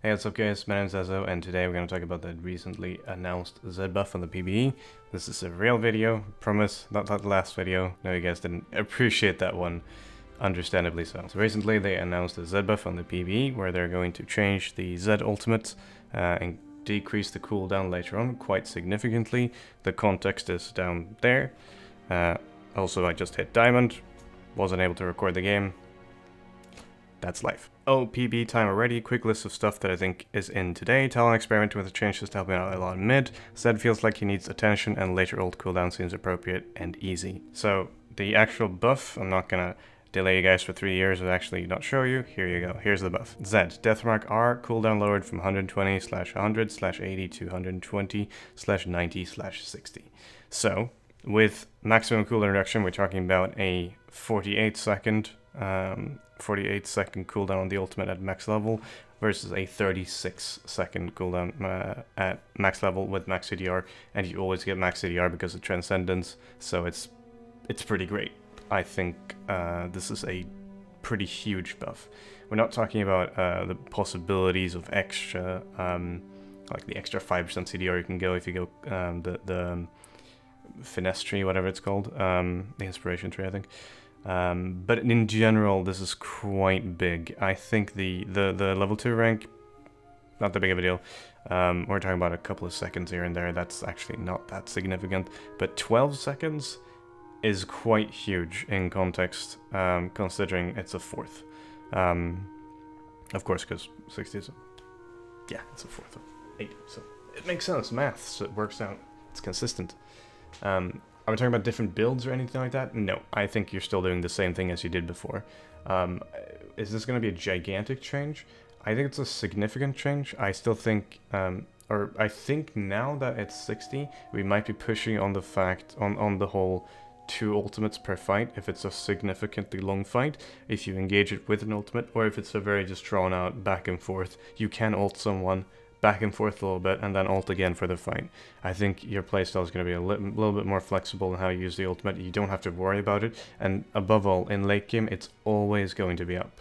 Hey, what's up guys, my name is Azoh, and today we're going to talk about the recently announced Z buff on the PBE. This is a real video, promise, not like the last video. No, you guys didn't appreciate that one, understandably so. So recently they announced a Z buff on the PBE, where they're going to change the Z ultimate and decrease the cooldown later on quite significantly. The context is down there. Also, I just hit diamond, wasn't able to record the game. That's life. Oh, PB time already. Quick list of stuff that I think is in today. Talon experimenting with the changes to help me out a lot in mid. Zed feels like he needs attention, and later ult cooldown seems appropriate and easy. So the actual buff, I'm not gonna delay you guys for 3 years and actually not show you. Here you go. Here's the buff. Zed, Deathmark R, cooldown lowered from 120/100/80 to 120/90/60. So with maximum cooldown reduction, we're talking about a 48 second cooldown on the ultimate at max level versus a 36-second cooldown at max level with max CDR, and you always get max CDR because of Transcendence, so it's pretty great. I think this is a pretty huge buff. We're not talking about the possibilities of extra, like the extra 5% CDR you can go if you go the finesse tree, whatever it's called, the inspiration tree, I think. But in general, this is quite big. I think the level 2 rank, not that big of a deal. We're talking about a couple of seconds here and there. That's actually not that significant. But 12 seconds is quite huge in context, considering it's a fourth. Of course, because 60 is it's a fourth of 80. So it makes sense. Maths, it works out. It's consistent. Are we talking about different builds or anything like that? No, I think you're still doing the same thing as you did before. Is this going to be a gigantic change? I think it's a significant change. I still think, or I think now that it's 60, we might be pushing on the fact, on the whole 2 ultimates per fight, if it's a significantly long fight, if you engage it with an ultimate, or if it's a very just drawn out back and forth. You can ult someone back and forth a little bit, and then ult again for the fight. I think your playstyle is going to be a little bit more flexible in how you use the ultimate. You don't have to worry about it, and above all, in late game, it's always going to be up.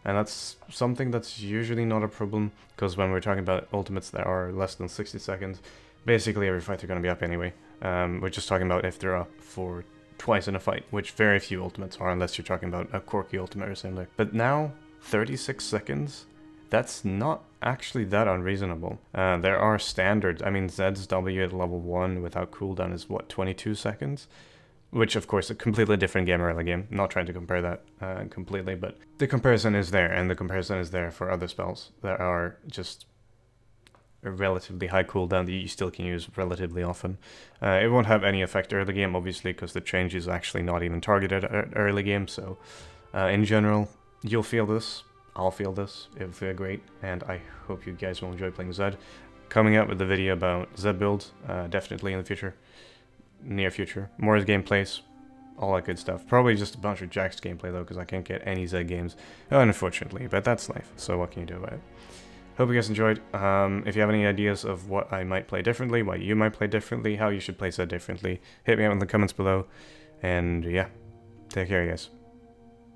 And that's something that's usually not a problem, because when we're talking about ultimates that are less than 60 seconds, basically every fight they're going to be up anyway. We're just talking about if they're up for twice in a fight, which very few ultimates are, unless you're talking about a quirky ultimate or similar. But now, 36 seconds? That's not actually that unreasonable. There are standards. I mean, Zed's W at level 1 without cooldown is what, 22 seconds? Which, of course, a completely different game early game. Not trying to compare that completely, but the comparison is there, and the comparison is there for other spells that are just a relatively high cooldown that you still can use relatively often. It won't have any effect early game, obviously, because the change is actually not even targeted at early game, so in general, you'll feel this. I'll feel this, it'll feel great, and I hope you guys will enjoy playing Zed. Coming out with the video about Zed builds, definitely in the future, near future. More gameplays, all that good stuff. Probably just a bunch of Jack's gameplay though, because I can't get any Zed games, unfortunately, but that's life, so what can you do about it? Hope you guys enjoyed. If you have any ideas of what I might play differently, what you might play differently, how you should play Zed differently, hit me out in the comments below, and yeah, take care guys.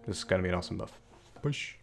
This is gonna be an awesome buff. Push.